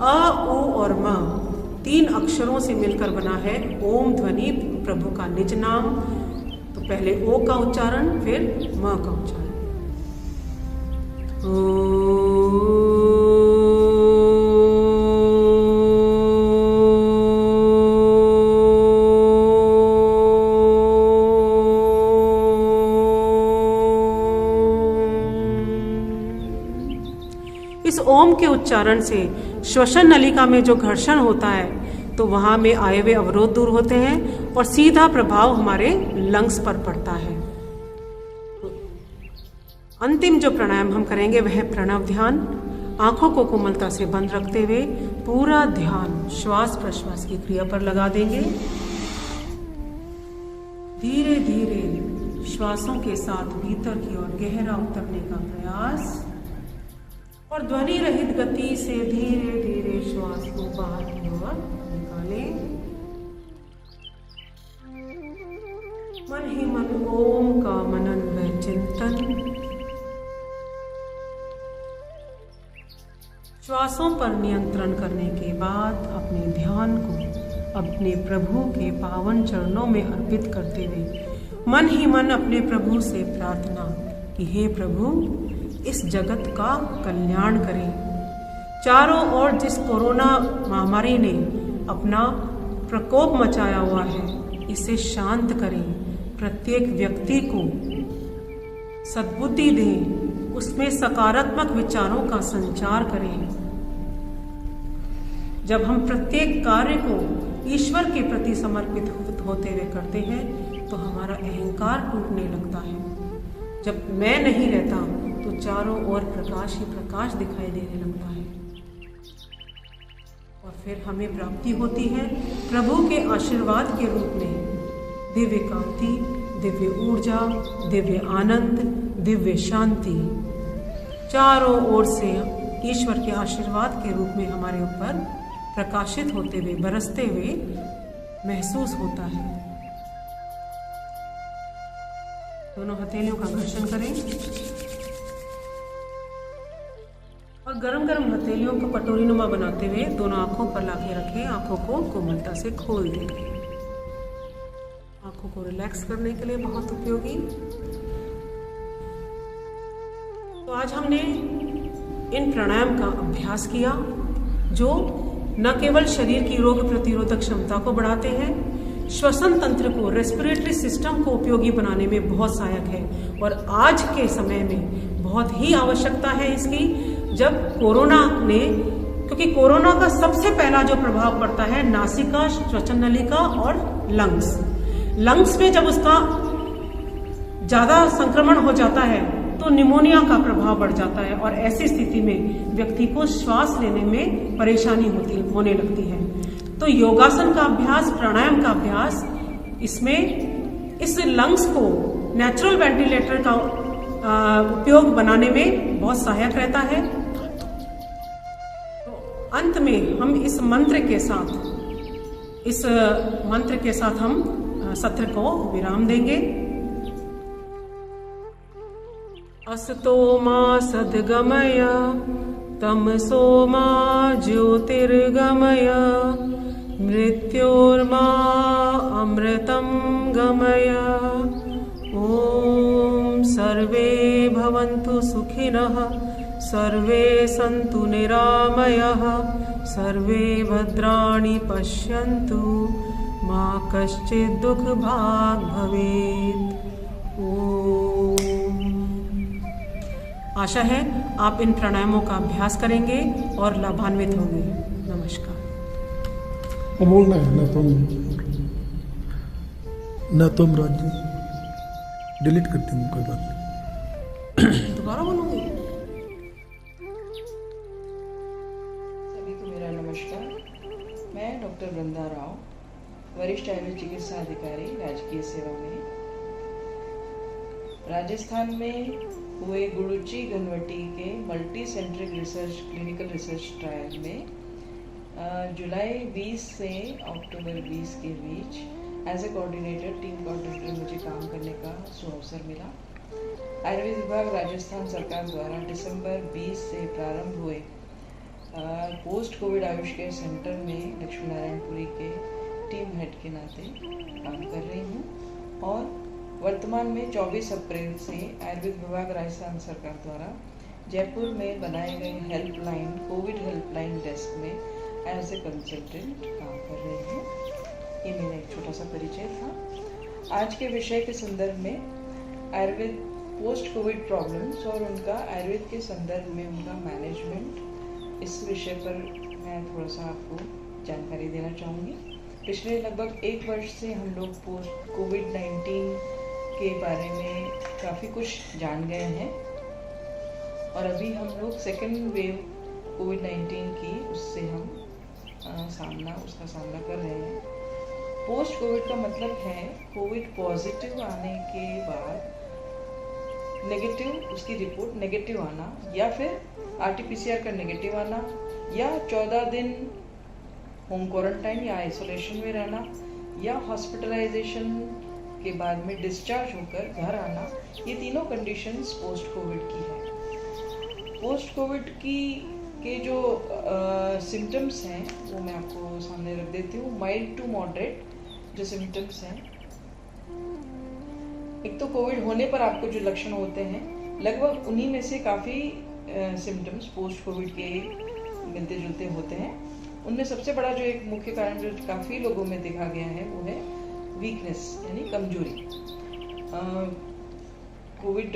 Speaker 1: अ, उ और म 3 अक्षरों से मिलकर बना है ओम ध्वनि, प्रभु का निज नाम। तो पहले ओ का उच्चारण, फिर म का उच्चारण। इस ओम के उच्चारण से श्वसन नलिका में जो घर्षण होता है तो वहां में आयव्य अवरोध दूर होते हैं और सीधा प्रभाव हमारे लंग्स पर पड़ता है। अंतिम जो प्राणायाम हम करेंगे वह है प्रणव ध्यान। आंखों को कोमलता से बंद रखते हुए पूरा ध्यान श्वास प्रश्वास की क्रिया पर लगा देंगे। धीरे धीरे श्वासों के साथ भीतर की ओर गहरा उतरने का प्रयास और ध्वनि रहित गति से धीरे धीरे श्वास को बाहर की ओर निकालें। मन ही मन ओम का मनन व चिंतन। श्वासों पर नियंत्रण करने के बाद अपने ध्यान को अपने प्रभु के पावन चरणों में अर्पित करते हुए मन ही मन अपने प्रभु से प्रार्थना कि हे प्रभु, इस जगत का कल्याण करें। चारों ओर जिस कोरोना महामारी ने अपना प्रकोप मचाया हुआ है, इसे शांत करें। प्रत्येक व्यक्ति को सद्बुद्धि दें, उसमें सकारात्मक विचारों का संचार करें। जब हम प्रत्येक कार्य को ईश्वर के प्रति समर्पित होते हुए करते हैं तो हमारा अहंकार टूटने लगता है। जब मैं नहीं रहता तो चारों ओर प्रकाश ही प्रकाश दिखाई देने लगता है और फिर हमें प्राप्ति होती है प्रभु के आशीर्वाद के रूप में दिव्य कांति, दिव्य ऊर्जा, दिव्य आनंद, दिव्य शांति। चारों ओर से ईश्वर के आशीर्वाद के रूप में हमारे ऊपर प्रकाशित होते हुए, बरसते हुए महसूस होता है। दोनों हथेलियों का घर्षण करें और गरम गरम हथेलियों को कटोरी नुमा बनाते हुए दोनों आंखों पर लाके रखें। आंखों को कोमलता से खोल दें। आंखों को रिलैक्स करने के लिए बहुत उपयोगी। तो आज हमने इन प्राणायाम का अभ्यास किया जो न केवल शरीर की रोग प्रतिरोधक क्षमता को बढ़ाते हैं, श्वसन तंत्र को, रेस्पिरेटरी सिस्टम को उपयोगी बनाने में बहुत सहायक है और आज के समय में बहुत ही आवश्यकता है इसकी। जब कोरोना ने, क्योंकि कोरोना का सबसे पहला जो प्रभाव पड़ता है नासिका, श्वसन नलिका और लंग्स में जब उसका ज्यादा संक्रमण हो जाता है तो निमोनिया का प्रभाव बढ़ जाता है और ऐसी स्थिति में व्यक्ति को श्वास लेने में परेशानी होने लगती है। तो योगासन का अभ्यास, प्राणायाम का अभ्यास, इसमें इस लंग्स को नेचुरल वेंटिलेटर उपयोग बनाने में बहुत सहायक रहता है। तो अंत में हम इस मंत्र के साथ हम सत्र को विराम देंगे। असतो मा सद्गमय तमसो मा ज्योतिर्गमय मृत्योर्मा अमृतं गमय। ॐ सर्वे भवन्तु सुखिनः सर्वे सन्तु निरामयः सर्वे भद्राणि पश्यन्तु मा कश्चित् दुःखभाग् भवेत्। आशा है आप इन प्राणायामों का अभ्यास करेंगे और लाभान्वित होंगे। नमस्कार।
Speaker 2: बोलना है ना तुम राज्य डिलीट करती हूँ, कोई बात नहीं।
Speaker 1: दोबारा बोलूँगी।
Speaker 3: सभी को मेरा नमस्कार। मैं डॉक्टर वृंदा राव, वरिष्ठ आयुर्वेद चिकित्सा अधिकारी, राजकीय सेवा में। राजस्थान में हुए गुरुची घनवटी के multi centric research clinical research trial में जुलाई 20 से अक्टूबर 20 के बीच as a coordinator, team coordinator मुझे काम करने का सुअवसर मिला। आयुर्वेद विभाग राजस्थान सरकार द्वारा दिसंबर 20 से प्रारंभ हुए post Covid Ayush care centre में लक्ष्मी नारायणपुरी के टीम हेड के नाते काम कर रही हूँ और वर्तमान में 24 अप्रैल से आयुर्वेद विभाग राजस्थान सरकार द्वारा जयपुर में बनाए गए हेल्पलाइन, कोविड हेल्पलाइन डेस्क में एज ए कंसल्टेंट काम कर रही हूँ। ये मेरा एक छोटा सा परिचय था। आज के विषय के संदर्भ में आयुर्वेद पोस्ट कोविड प्रॉब्लम्स और उनका आयुर्वेद के संदर्भ में उनका मैनेजमेंट, इस विषय पर मैं थोड़ा सा आपको जानकारी देना चाहूँगी। पिछले लगभग 1 वर्ष से हम लोग पोस्ट कोविड-19 के बारे में काफ़ी कुछ जान गए हैं और अभी हम लोग सेकेंड वेव कोविड-19 की उससे हम उसका सामना कर रहे हैं। पोस्ट कोविड का मतलब है कोविड पॉजिटिव आने के बाद नेगेटिव, उसकी रिपोर्ट नेगेटिव आना या फिर RT-PCR का नेगेटिव आना या 14 दिन होम क्वारंटाइन या आइसोलेशन में रहना या हॉस्पिटलाइजेशन के बाद में डिस्चार्ज होकर घर आना, ये तीनों कंडीशंस पोस्ट कोविड की है। पोस्ट कोविड के जो सिम्टम्स हैं वो मैं आपको सामने रख देती हूँ। माइल्ड टू मॉडरेट जो सिम्टम्स हैं, एक तो कोविड होने पर आपको जो लक्षण होते हैं लगभग उन्हीं में से काफ़ी सिम्टम्स पोस्ट कोविड के मिलते जुलते होते हैं। उनमें सबसे बड़ा जो एक मुख्य कारण जो काफ़ी लोगों में देखा गया है वो है वीकनेस, यानी कमजोरी। कोविड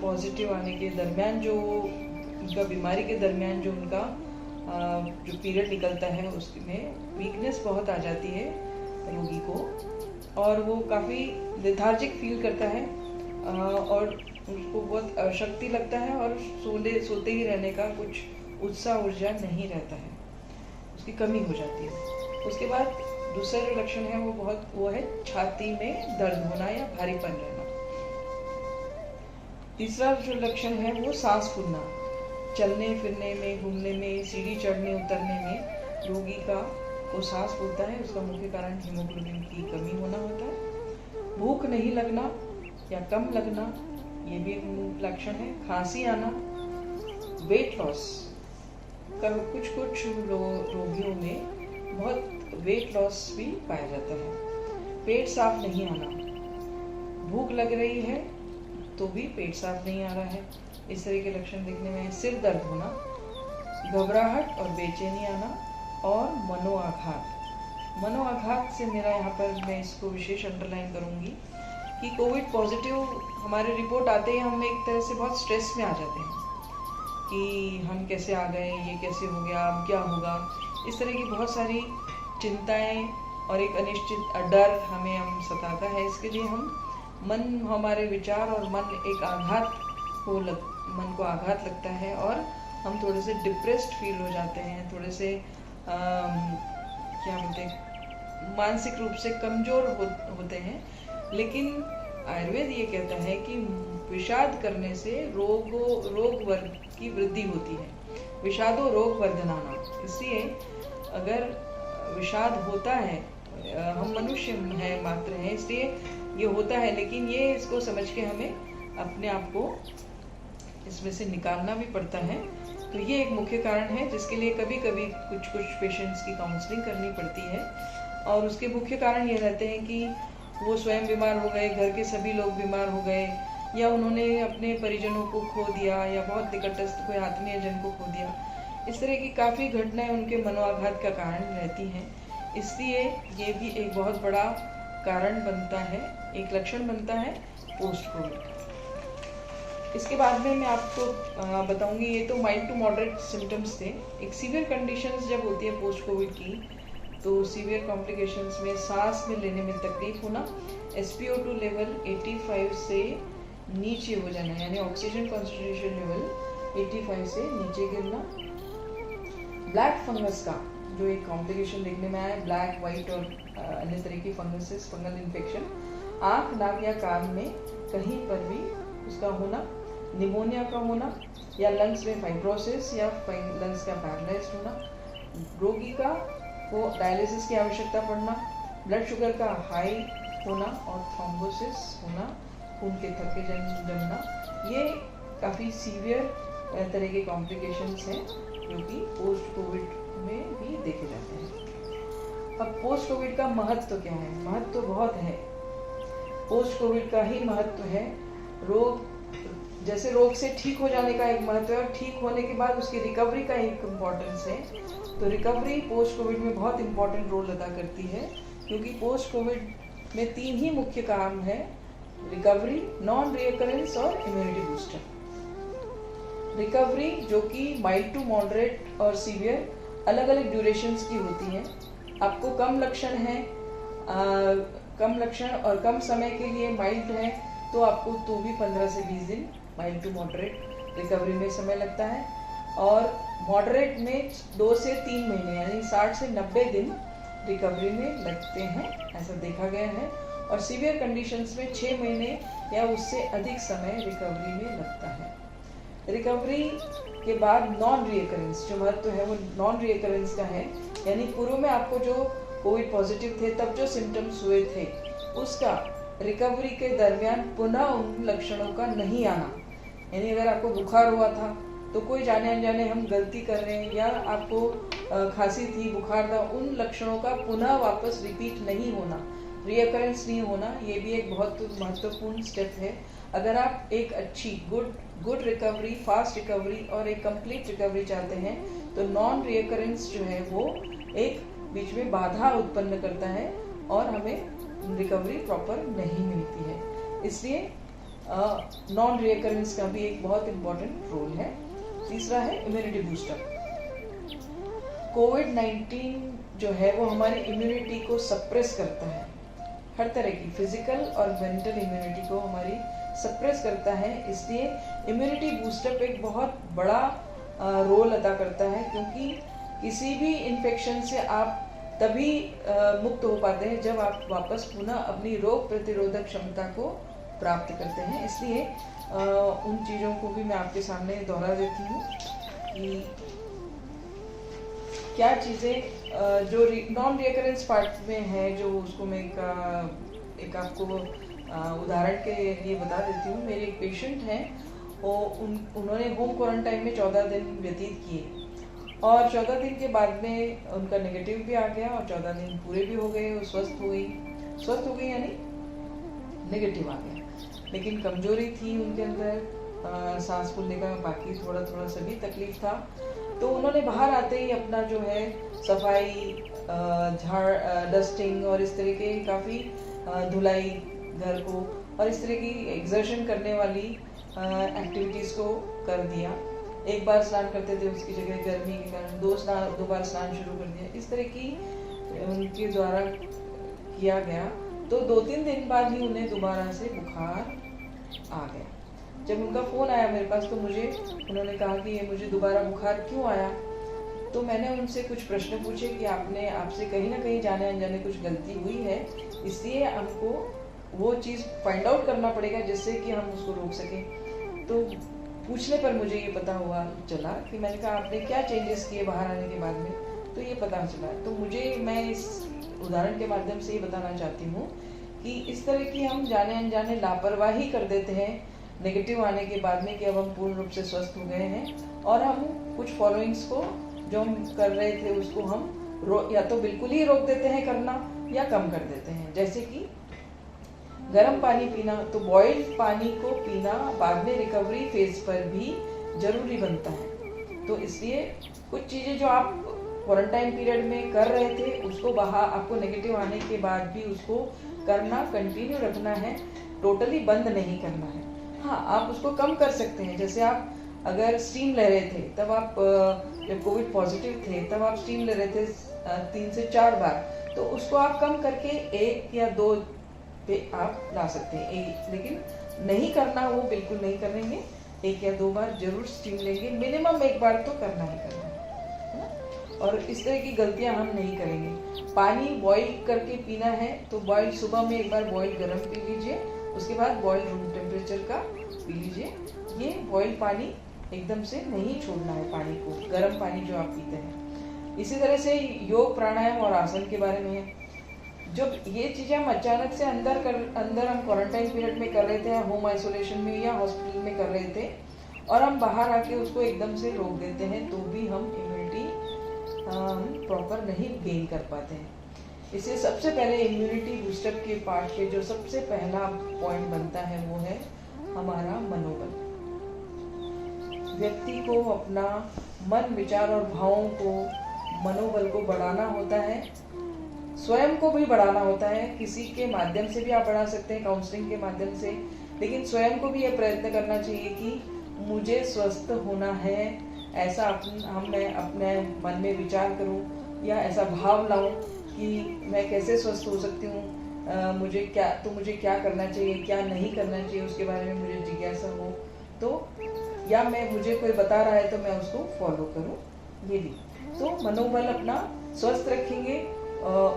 Speaker 3: पॉजिटिव आने के दरमियान जो उनका बीमारी के दरमियान जो उनका जो पीरियड निकलता है उसमें वीकनेस बहुत आ जाती है रोगी को और वो काफ़ी लेथार्जिक फील करता है और उसको बहुत अशक्ति लगता है और सोते ही रहने का कुछ उत्साह ऊर्जा नहीं रहता है, उसकी कमी हो जाती है। उसके बाद दूसरा जो लक्षण है वो है छाती में दर्द होना या भारीपन रहना। तीसरा जो लक्षण है वो सांस फूलना, चलने फिरने में, घूमने में, सीढ़ी चढ़ने उतरने में रोगी को सांस फूलता है। उसका मुख्य कारण हीमोग्लोबिन की कमी होना होता है। भूख नहीं लगना या कम लगना, ये भी एक लक्षण है। खांसी आना, वेट लॉस, कुछ रोगियों में बहुत वेट लॉस भी पाया जाता है। पेट साफ नहीं आना, भूख लग रही है तो भी पेट साफ नहीं आ रहा है, इस तरह के लक्षण देखने में। सिर दर्द होना, घबराहट और बेचैनी आना और मनोआघात से मेरा यहाँ पर मैं इसको विशेष अंडरलाइन करूँगी कि कोविड पॉजिटिव हमारे रिपोर्ट आते ही हम एक तरह से बहुत स्ट्रेस में आ जाते हैं कि हम कैसे आ गए, ये कैसे हो गया, अब क्या होगा। इस तरह की बहुत सारी चिंताएं और एक अनिश्चित डर हम सताता है। इसके लिए हमारे विचार और मन को आघात लगता है और हम थोड़े से डिप्रेस्ड फील हो जाते हैं, थोड़े से क्या बोलते हैं, मानसिक रूप से कमजोर होते हैं। लेकिन आयुर्वेद ये कहता है कि विषाद करने से रोग वर्ग की वृद्धि होती है, विषादो रोग वर्धनाना। इसलिए अगर विषाद होता है, हम मनुष्य हैं मात्र हैं, इसलिए ये होता है, लेकिन ये इसको समझ के हमें अपने आप को इसमें से निकालना भी पड़ता है। तो ये एक मुख्य कारण है जिसके लिए कभी कभी कुछ पेशेंट्स की काउंसलिंग करनी पड़ती है। और उसके मुख्य कारण ये रहते हैं कि वो स्वयं बीमार हो गए, घर के सभी लोग बीमार हो गए, या उन्होंने अपने परिजनों को खो दिया, या बहुत निकटस्थ कोई आत्मीय जन को खो दिया। इस तरह की काफ़ी घटनाएं उनके मनोआघात का कारण रहती हैं। इसलिए ये भी एक बहुत बड़ा कारण बनता है, एक लक्षण बनता है पोस्ट कोविड। इसके बाद में मैं आपको बताऊंगी, ये तो माइल्ड टू मॉडरेट सिम्टम्स थे। एक सीवियर कंडीशंस जब होती है पोस्ट कोविड की, तो सीवियर कॉम्प्लिकेशंस में सांस में लेने में तकलीफ होना, SpO2 लेवल 85 से नीचे हो जाना, यानी ऑक्सीजन कॉन्सेंट्रेशन लेवल 85 से नीचे गिरना, ब्लैक फंगस का जो एक कॉम्प्लिकेशन देखने में आया, ब्लैक, व्हाइट और अन्य तरह की फंगसेस, फंगल इन्फेक्शन, आँख, नाक या कान में कहीं पर भी उसका होना, निमोनिया का होना, या लंग्स में फाइब्रोसिस या लंग्स का पैरालाइज होना, रोगी का को डायलिसिस की आवश्यकता पड़ना, ब्लड शुगर का हाई होना और थ्रोम्बोसिस होना, खून के थक्के जमना, ये काफ़ी सीवियर तरह के कॉम्प्लिकेशंस हैं जो कि पोस्ट कोविड में भी देखे जाते हैं। अब पोस्ट कोविड का महत्व क्या है? महत्व बहुत है। पोस्ट कोविड का ही महत्व है। जैसे रोग से ठीक हो जाने का एक महत्व है, और ठीक होने के बाद उसकी रिकवरी का एक इम्पोर्टेंस है। तो रिकवरी पोस्ट कोविड में बहुत इम्पोर्टेंट रोल अदा करती है, क्योंकि पोस्ट कोविड में 3 ही मुख्य काम है: रिकवरी, नॉन रिकरेंस और इम्यूनिटी बूस्टर। रिकवरी जो कि माइल्ड टू मॉडरेट और सीवियर अलग अलग ड्यूरेशंस की होती हैं। आपको कम लक्षण और कम समय के लिए माइल्ड है तो आपको तो भी 15 से 20 दिन माइल्ड टू मॉडरेट रिकवरी में समय लगता है, और मॉडरेट में 2 से 3 महीने यानी 60 से 90 दिन रिकवरी में लगते हैं, ऐसा देखा गया है। और सीवियर कंडीशंस में 6 महीने या उससे अधिक समय रिकवरी में लगता है। रिकवरी के बाद नॉन रिकरेंस जो महत्व है वो नॉन रिकरेंस का है, यानी पूर्व में आपको जो कोविड पॉजिटिव थे तब जो सिम्टम्स हुए थे उसका रिकवरी के दरमियान पुनः उन लक्षणों का नहीं आना। यानी अगर आपको बुखार हुआ था तो कोई जाने अनजाने हम गलती कर रहे हैं, या आपको खांसी थी, बुखार था, उन लक्षणों का पुनः वापस रिपीट नहीं होना, रिकरेंस नहीं होना, ये भी एक बहुत महत्वपूर्ण स्टेप है। अगर आप एक अच्छी गुड रिकवरी, फास्ट रिकवरी और एक कंप्लीट रिकवरी चाहते हैं तो नॉन रिकरेंस जो है वो एक बीच में बाधा उत्पन्न करता है और हमें रिकवरी प्रॉपर नहीं मिलती है। इसलिए नॉन रिकरेंस का भी एक बहुत इम्पोर्टेंट रोल है। तीसरा है इम्यूनिटी बूस्टर। कोविड-19 जो है वो हमारी इम्यूनिटी को सप्रेस करता है, हर तरह की फिजिकल और मेंटल इम्यूनिटी को हमारी सप्रेस करता है। इसलिए इम्यूनिटी बूस्टअप एक बहुत बड़ा रोल अदा करता है, क्योंकि किसी भी इन्फेक्शन से आप तभी मुक्त हो पाते हैं जब आप वापस पुनः अपनी रोग प्रतिरोधक क्षमता को प्राप्त करते हैं। इसलिए उन चीज़ों को भी मैं आपके सामने दोहरा देती हूँ कि क्या चीज़ें जो नॉन रिकरेंस पार्ट में है, जो उसको मैं एक आपको उदाहरण के लिए बता देती हूँ। मेरे एक पेशेंट हैं, उन्होंने होम क्वारंटाइन में 14 दिन व्यतीत किए और 14 दिन के बाद में उनका नेगेटिव भी आ गया और 14 दिन पूरे भी हो गए, वो स्वस्थ हो गई यानी नेगेटिव आ गया, लेकिन कमजोरी थी उनके अंदर, सांस फूलने का बाकी थोड़ा सा भी तकलीफ था। तो उन्होंने बाहर आते ही अपना जो है सफाई, डस्टिंग और इस तरह के काफ़ी धुलाई घर को और इस तरह की एक्सर्शन करने वाली एक्टिविटीज़ को कर दिया। एक बार स्नान करते थे, उसकी जगह गर्मी के कारण दो बार स्नान शुरू कर दिया। इस तरह की उनके द्वारा किया गया। तो 2-3 दिन बाद ही उन्हें दोबारा से बुखार आ गया। जब उनका फ़ोन आया मेरे पास तो उन्होंने कहा कि ये मुझे दोबारा बुखार क्यों आया। तो मैंने उनसे कुछ प्रश्न पूछे कि आपसे कहीं ना कहीं जाने अनजाने कुछ गलती हुई है, इसलिए हमको वो चीज़ फाइंड आउट करना पड़ेगा जिससे कि हम उसको रोक सकें। तो पूछने पर मुझे ये पता हुआ चला कि मैंने कहा आपने क्या चेंजेस किए बाहर आने के बाद में, तो ये पता चला। तो मैं इस उदाहरण के माध्यम से ये बताना चाहती हूँ कि इस तरह की हम जाने अनजाने लापरवाही कर देते हैं नेगेटिव आने के बाद में कि अब हम पूर्ण रूप से स्वस्थ हो गए हैं, और हम कुछ फॉलोइंग्स को जो हम कर रहे थे उसको हम या तो बिल्कुल ही रोक देते हैं करना या कम कर देते हैं। जैसे कि गर्म पानी पीना, तो बॉइल्ड पानी को पीना बाद में रिकवरी फेज पर भी जरूरी बनता है। तो इसलिए कुछ चीज़ें जो आप क्वारंटाइन पीरियड में कर रहे थे उसको बाहर आपको नेगेटिव आने के बाद भी उसको करना कंटिन्यू रखना है, टोटली बंद नहीं करना है। हाँ, आप उसको कम कर सकते हैं। जैसे आप अगर स्टीम ले रहे थे तब आप जब कोविड पॉजिटिव थे तब आप स्टीम ले रहे थे 3 से 4 बार, तो उसको आप कम करके 1 या 2 पे आप ला सकते हैं। लेकिन नहीं करना, वो बिल्कुल नहीं करेंगे। 1 या 2 बार जरूर स्टीम लेंगे, मिनिमम 1 बार तो करना ही करना है। और इस तरह की गलतियां हम नहीं करेंगे। पानी बॉईल करके पीना है तो बॉईल सुबह में 1 बार बॉईल गर्म पी लीजिए, उसके बाद बॉईल रूम टेम्परेचर का पी लीजिए। ये बॉईल पानी एकदम से नहीं छोड़ना है, पानी को, गर्म पानी जो आप पीते हैं। इसी तरह से योग, प्राणायाम और आसन के बारे में है। जब ये चीज़ें हम अचानक से अंदर हम क्वारंटाइन पीरियड में कर रहे थे, होम आइसोलेशन में या हॉस्पिटल में कर रहे थे, और हम बाहर आके उसको एकदम से रोक देते हैं, तो भी हम इम्यूनिटी प्रॉपर नहीं गेन कर पाते हैं। इसलिए सबसे पहले इम्यूनिटी बूस्टअप के पार्ट पे जो सबसे पहला पॉइंट बनता है वो है हमारा मनोबल। व्यक्ति को अपना मन, विचार और भावों को, मनोबल को बढ़ाना होता है, स्वयं को भी बढ़ाना होता है। किसी के माध्यम से भी आप बढ़ा सकते हैं, काउंसलिंग के माध्यम से, लेकिन स्वयं को भी यह प्रयत्न करना चाहिए कि मुझे स्वस्थ होना है, ऐसा मैं अपने मन में विचार करूं या ऐसा भाव लाऊं कि मैं कैसे स्वस्थ हो सकती हूँ, मुझे क्या करना चाहिए, क्या नहीं करना चाहिए, उसके बारे में मुझे जिज्ञासा हो, तो या मुझे कोई बता रहा है तो मैं उसको फॉलो करूँ। ये भी तो मनोबल अपना स्वस्थ रखेंगे,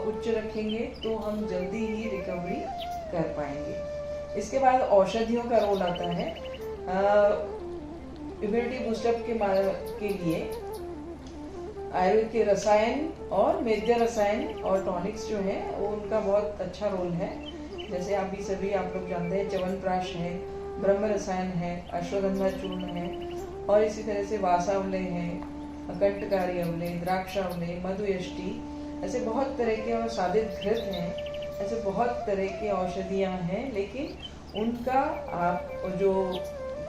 Speaker 3: उच्च रखेंगे, तो हम जल्दी ही रिकवरी कर पाएंगे। इसके बाद औषधियों का रोल आता है। इम्यूनिटी बूस्टअप के लिए आयुर्वेद के रसायन और मेद्य रसायन और टॉनिक्स जो हैं वो उनका बहुत अच्छा रोल है। जैसे आप लोग जानते हैं, च्यवनप्राश है, ब्रह्म रसायन है, अश्वगंधा चूर्ण है, और इसी तरह से वासावले है, कंटकारी अवले, द्राक्षावले, मधुयष्टि, ऐसे बहुत तरह के, और सादित घृत हैं, ऐसे बहुत तरह के औषधियाँ हैं। लेकिन उनका आप जो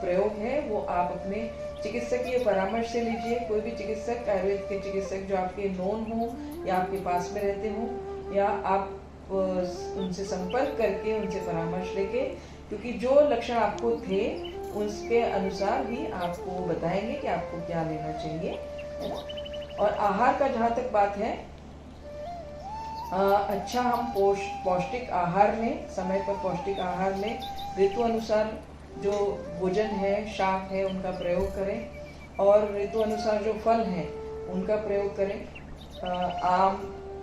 Speaker 3: प्रयोग है वो आप अपने चिकित्सकीय परामर्श से लीजिए। कोई भी चिकित्सक, आयुर्वेद के चिकित्सक जो आपके नोन हो या आपके पास में रहते हो, या आप उनसे संपर्क करके उनसे परामर्श लेके, क्योंकि जो लक्षण आपको थे उसके अनुसार ही आपको बताएंगे कि आपको क्या लेना चाहिए, है ना। और आहार का जहाँ तक बात है, अच्छा हम पौष्टिक आहार में, समय पर पौष्टिक आहार में ऋतु अनुसार जो भोजन है, शाक है, उनका प्रयोग करें, और ऋतु अनुसार जो फल हैं उनका प्रयोग करें। आम,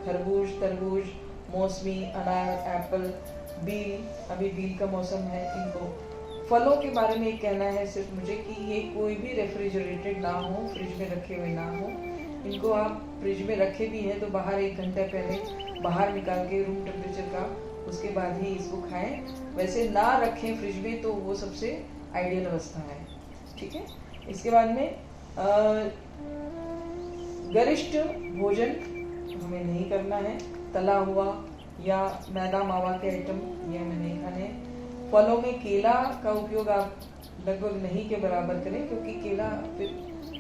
Speaker 3: खरबूज, तरबूज, मौसमी, अनार, एप्पल, बील, अभी बील का मौसम है। इनको फलों के बारे में कहना है सिर्फ मुझे कि ये कोई भी रेफ्रिजरेटेड ना हो, फ्रिज में रखे हुए ना हो। इनको आप फ्रिज में रखे भी हैं तो बाहर 1 घंटे पहले बाहर निकाल के रूम टेम्परेचर का, उसके बाद ही इसको खाएं। वैसे ना रखें फ्रिज में तो वो सबसे आइडियल अवस्था है, ठीक है। इसके बाद में गरिष्ठ भोजन हमें नहीं करना है, तला हुआ या मैदा मावा के आइटम ये हमें नहीं खाने। फलों में केला का उपयोग आप लगभग नहीं के बराबर करें, क्योंकि केला फिर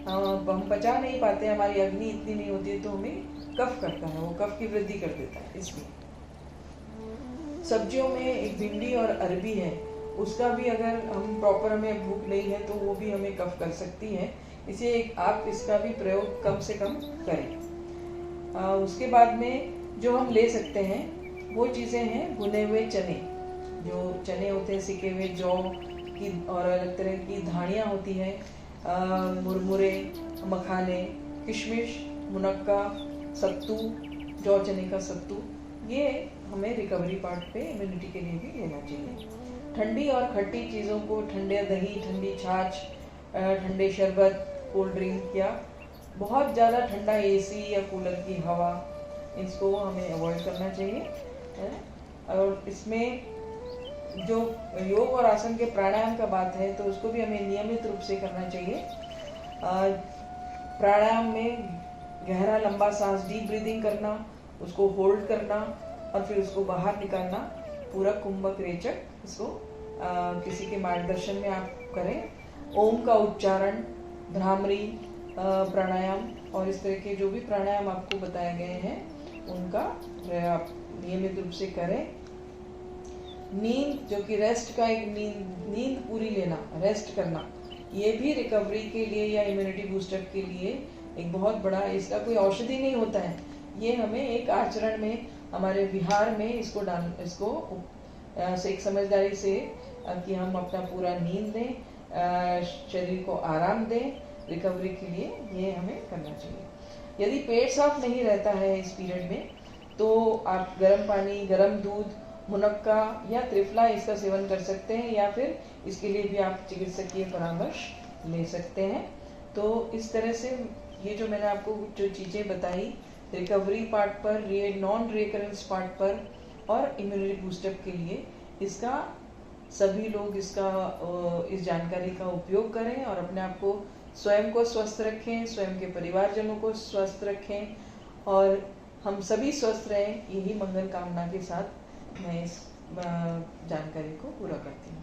Speaker 3: हम पचा नहीं पाते, हमारी अग्नि इतनी नहीं होती है, तो हमें कफ करता है, वो कफ की वृद्धि कर देता है। इसलिए सब्जियों में एक भिंडी और अरबी है, उसका भी अगर हम प्रॉपर, हमें भूख नहीं है तो वो भी हमें कफ कर सकती है, इसलिए आप इसका भी प्रयोग कम से कम करें। उसके बाद में जो हम ले सकते हैं वो चीज़ें हैं भुने हुए चने, जो चने होते हैं, सिके हुए जौ की, और अलग तरह की धानियाँ होती हैं, मुरमुरे, मखाने, किशमिश, मुनक्का, सत्तू, जौ चने का सत्तू, ये हमें रिकवरी पार्ट पे इम्यूनिटी के लिए भी लेना चाहिए। ठंडी और खट्टी चीज़ों को, ठंडे दही, ठंडी छाछ, ठंडे शरबत, कोल्ड ड्रिंक या बहुत ज़्यादा ठंडा एसी या कूलर की हवा, इसको हमें अवॉइड करना चाहिए, है ना। और इसमें जो योग और आसन के प्राणायाम का बात है तो उसको भी हमें नियमित रूप से करना चाहिए। प्राणायाम में गहरा लंबा सांस, डीप ब्रीदिंग करना, उसको होल्ड करना और फिर उसको बाहर निकालना, पूरा कुंभक रेचक, इसको किसी के मार्गदर्शन में आप करें। ओम का उच्चारण, भ्रामरी प्राणायाम और इस तरह के जो भी प्राणायाम आपको बताए गए हैं उनका आप नियमित रूप से करें। नींद, जो कि रेस्ट का एक नींद पूरी लेना, रेस्ट करना, ये भी रिकवरी के लिए या इम्यूनिटी बूस्टअप के लिए एक बहुत बड़ा, इसका कोई औषधि नहीं होता है, ये हमें एक आचरण में, हमारे विहार में इसको एक समझदारी से कि हम अपना पूरा नींद दें, शरीर को आराम दें, रिकवरी के लिए ये हमें करना चाहिए। यदि पेट साफ नहीं रहता है इस पीरियड में तो आप गर्म पानी, गर्म दूध, मुनक्का या त्रिफला इसका सेवन कर सकते हैं, या फिर इसके लिए भी आप चिकित्सकीय परामर्श ले सकते हैं। तो इस तरह से ये जो मैंने आपको जो चीज़ें बताई रिकवरी पार्ट पर, नॉन रिकरेंस पार्ट पर और इम्यूनिटी बूस्टअप के लिए, इसका सभी लोग इस जानकारी का उपयोग करें और अपने आप को, स्वयं को स्वस्थ रखें, स्वयं के परिवारजनों को स्वस्थ रखें और हम सभी स्वस्थ रहें, यही मंगल कामना के साथ मैं इस जानकारी को पूरा करती हूँ।